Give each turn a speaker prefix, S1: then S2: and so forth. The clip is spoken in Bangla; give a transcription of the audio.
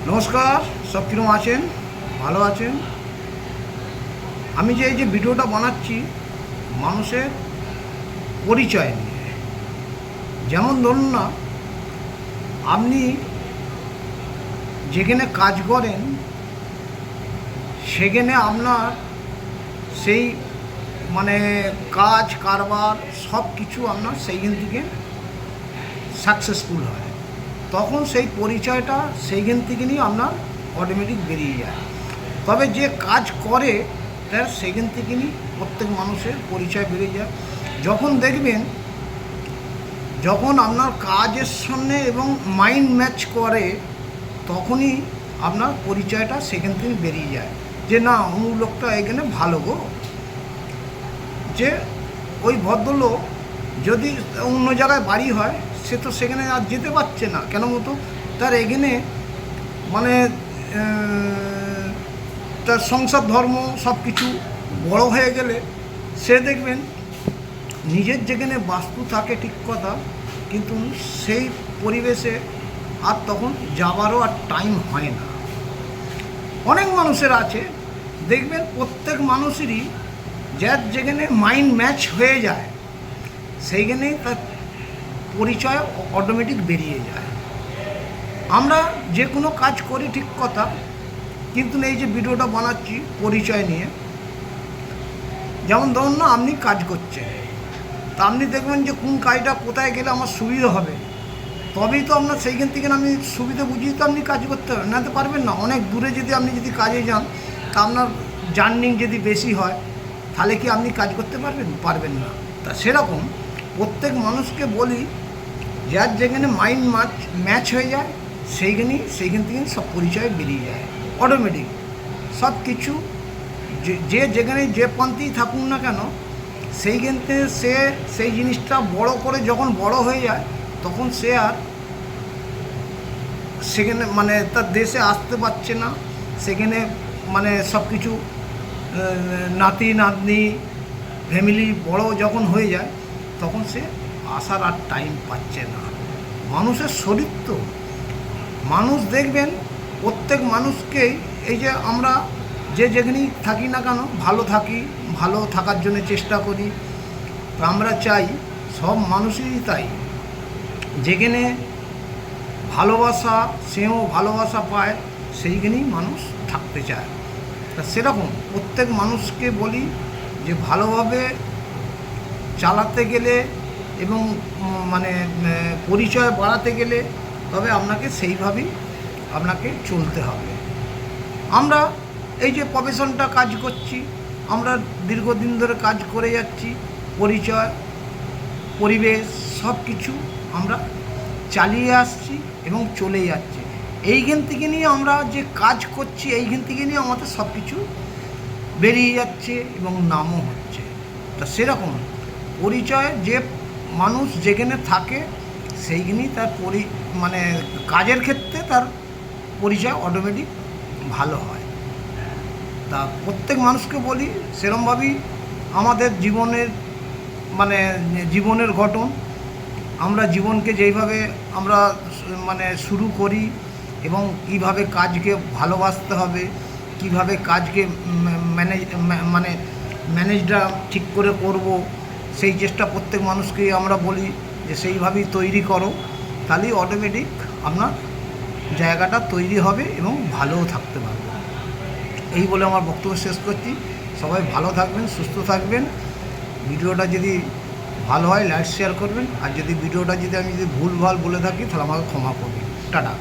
S1: নমস্কার, সব কিরকম আছেন? ভালো আছেন? আমি যে এই যে ভিডিওটা বানাচ্ছি মানুষের পরিচয় নিয়ে। যেমন ধরুন না, আপনি যেখানে কাজ করেন সেখানে আপনার সেই মানে কাজ কারবার সব কিছু আপনার সেইখান থেকে সাকসেসফুল হয়, তখন সেই পরিচয়টা সেইখান থেকে নিয়ে আপনার অটোমেটিক বেরিয়ে যায়। তবে যে কাজ করে তার সেখান থেকে নিয়ে প্রত্যেক মানুষের পরিচয় বেরিয়ে যায়। যখন দেখবেন, যখন আপনার কাজের সঙ্গে এবং মাইন্ড ম্যাচ করে, তখনই আপনার পরিচয়টা সেখান থেকে বেরিয়ে যায় যে না, অমুক লোকটা এখানে ভালো গো। যে ওই ভদ্রলোক যদি অন্য জায়গায় বাড়ি হয়, সে তো সেখানে আর যেতে পারছে না, কেন মতো তার এখানে মানে তার সংসার ধর্ম সব কিছু বড় হয়ে গেলে সে দেখবেন নিজের যেখানে বাস্তু থাকে ঠিক কথা, কিন্তু সেই পরিবেশে আর তখন যাবারও আর টাইম হয় না। অনেক মানুষের আছে দেখবেন, প্রত্যেক মানুষেরই যার যেখানে মাইন্ড ম্যাচ হয়ে যায় সেইখানেই তার পরিচয় অটোমেটিক বেরিয়ে যায়। আমরা যে কোনো কাজ করি ঠিক কথা, কিন্তু এই যে ভিডিওটা বানাচ্ছি পরিচয় নিয়ে, যেমন ধরুন না, আপনি কাজ করছেন, তা আপনি দেখবেন যে কোন কাজটা কোথায় গেলে আমার সুবিধা হবে, তবেই তো আপনার সেইখান থেকে আমি সুবিধা বুঝিয়ে তো আপনি কাজ করতে হবে, না তো পারবেন না। অনেক দূরে যদি আপনি কাজে যান, তা আপনার জার্নিং যদি বেশি হয়, তাহলে কি আপনি কাজ করতে পারবেন না। তা সেরকম প্রত্যেক মানুষকে বলি, যার যেখানে মাইন্ড ম্যাচ হয়ে যায় সেইখান থেকে সব পরিচয় বেরিয়ে যায় অটোমেটিক। সব কিছু যে যেখানে যে পন্থেই থাকুক না কেন, সেইখান থেকে সে সেই জিনিসটা বড় করে যখন বড় হয়ে যায়, তখন সে আর সেখানে মানে তার দেশে আসতে পারছে না। সেখানে মানে সব কিছু নাতি নাতনি ফ্যামিলি বড় যখন হয়ে যায়, তখন সে আসার আর টাইম পাচ্ছে না। মানুষের শরীর তো, মানুষ দেখবেন প্রত্যেক মানুষকেই, এই যে আমরা যে যেখানেই থাকি না কেন ভালো থাকি, ভালো থাকার জন্য চেষ্টা করি। আমরা চাই সব মানুষেরই তাই, যেখানে ভালোবাসা, সেও ভালোবাসা পায়, সেইখানেই মানুষ থাকতে চায়। তা সেরকম প্রত্যেক মানুষকে বলি যে ভালোভাবে চালাতে গেলে এবং মানে পরিচয় বাড়াতে গেলে তবে আপনাকে সেইভাবেই আপনাকে চলতে হবে। আমরা এই যে প্রফেশনটা কাজ করছি, আমরা দীর্ঘদিন ধরে কাজ করে যাচ্ছি, পরিচয় পরিবেশ সব কিছু আমরা চালিয়ে আসছি এবং চলে যাচ্ছে। এইখান থেকে নিয়ে আমরা যে কাজ করছি, এইখান থেকে নিয়ে আমাদের সব কিছু বেরিয়ে যাচ্ছে এবং নামও হচ্ছে। তা সেরকম পরিচয় যে মানুষ যেখানে থাকে সেইখানেই তার মানে কাজের ক্ষেত্রে তার পরিচয় অটোমেটিক ভালো হয়। তা প্রত্যেক মানুষকে বলি সেরকমভাবেই আমাদের জীবনের গঠন, আমরা জীবনকে যেইভাবে আমরা মানে শুরু করি এবং কিভাবে কাজকে ভালোবাসতে হবে, কিভাবে কাজকে ম্যানেজটা ঠিক করে করব, সেই চেষ্টা প্রত্যেক মানুষকেই আমরা বলি যে সেইভাবেই তৈরি করো, তাহলেই অটোমেটিক আপনার জায়গাটা তৈরি হবে এবং ভালোও থাকতে পারবে। এই বলে আমার বক্তব্য শেষ করছি। সবাই ভালো থাকবেন, সুস্থ থাকবেন। ভিডিওটা যদি ভালো হয় লাইক শেয়ার করবেন, আর যদি ভিডিওটা আমি ভুলভাল বলে থাকি তাহলে আমাকে ক্ষমা করবেন। টাটা।